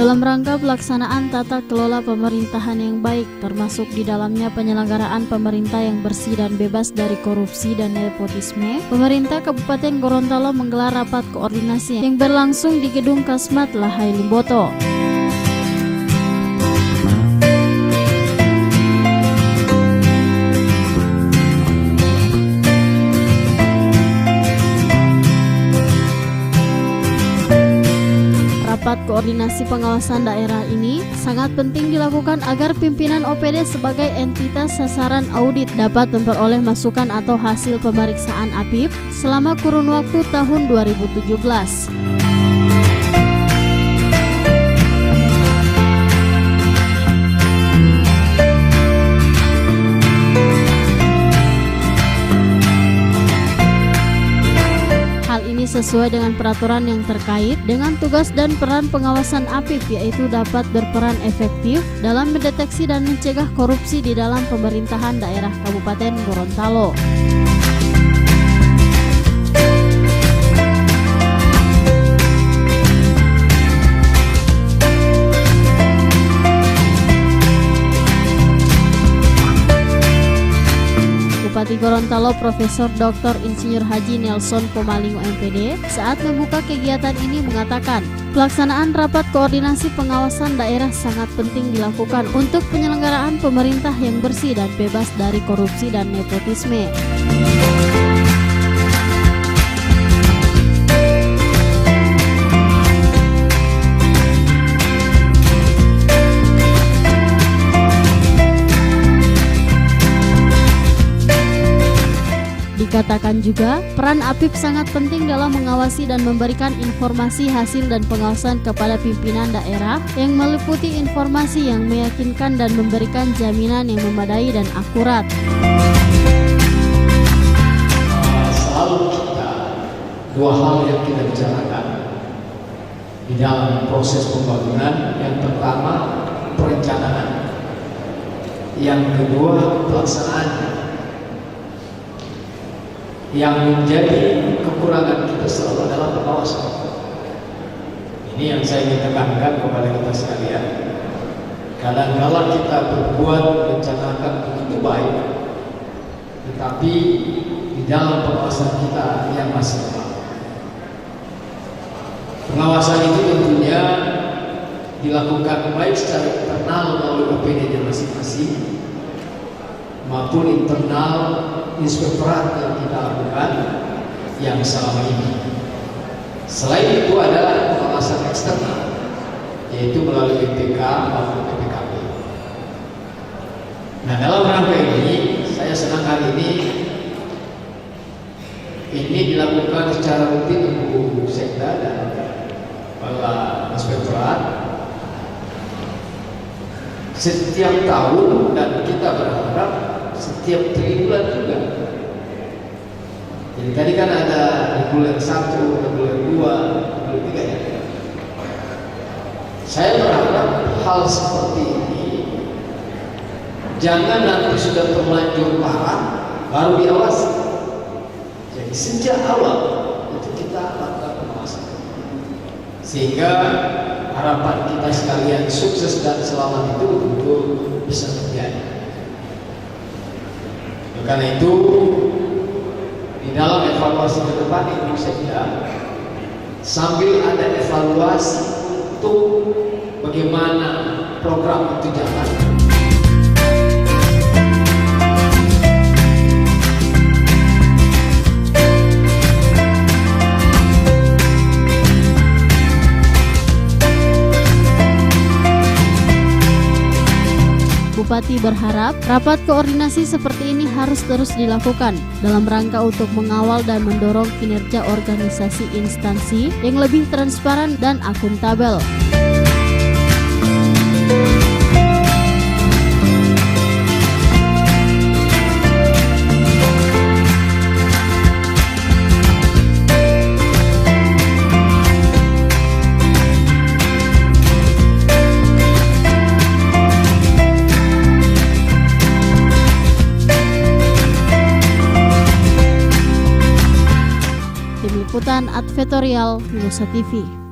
dalam rangka pelaksanaan tata kelola pemerintahan yang baik, termasuk di dalamnya penyelenggaraan pemerintah yang bersih dan bebas dari korupsi dan nepotisme. Pemerintah Kabupaten Gorontalo menggelar rapat koordinasi yang berlangsung di Gedung Kasmat Lahai Limboto. Rapat koordinasi pengawasan daerah ini sangat penting dilakukan agar pimpinan OPD sebagai entitas sasaran audit dapat memperoleh masukan atau hasil pemeriksaan APIP selama kurun waktu tahun 2017. Sesuai dengan peraturan yang terkait dengan tugas dan peran pengawasan APIP, yaitu dapat berperan efektif dalam mendeteksi dan mencegah korupsi di dalam pemerintahan daerah Kabupaten Gorontalo. Bupati Gorontalo Profesor Dr. Insinyur Haji Nelson Pomalingo MPD saat membuka kegiatan ini mengatakan, pelaksanaan rapat koordinasi pengawasan daerah sangat penting dilakukan untuk penyelenggaraan pemerintah yang bersih dan bebas dari korupsi dan nepotisme. Dikatakan juga, peran APIP sangat penting dalam mengawasi dan memberikan informasi hasil dan pengawasan kepada pimpinan daerah yang meliputi informasi yang meyakinkan dan memberikan jaminan yang memadai dan akurat. Selalu dua hal yang kita bicarakan di dalam proses pembangunan. Yang pertama, perencanaan. Yang kedua, pelaksanaan. Yang menjadi kekurangan kita selalu adalah pengawasan. Ini yang saya ingin tekankan kepada kita sekalian. Kadang-kala kita berbuat rencanakan begitu baik, tetapi di dalam pengawasan kita yang masih lemah. Pengawasan itu tentunya dilakukan baik secara internal melalui OPD masing-masing maupun internal inspektorat yang kita lakukan yang selama ini. Selain itu adalah pengawasan eksternal, yaitu melalui BPK maupun BPKB. Nah, dalam rangka ini saya senang hari ini dilakukan secara rutin untuk sekda dan para inspektorat setiap tahun, dan kita berharap setiap triwulan juga. Jadi tadi kan ada reguler 1, reguler 2, reguler 3 ya. Saya berharap hal seperti ini jangan nanti sudah terlanjur parah baru diawasi. Jadi sejak awal itu kita lakukan pengawasan, sehingga harapan kita sekalian sukses dan selamat itu betul bisa terjadi. Karena itu di dalam evaluasi ke depan itu saja, sambil ada evaluasi untuk bagaimana program itu jalan. Bupati berharap rapat koordinasi seperti ini harus terus dilakukan dalam rangka untuk mengawal dan mendorong kinerja organisasi instansi yang lebih transparan dan akuntabel. Liputan Advertorial Nusa TV.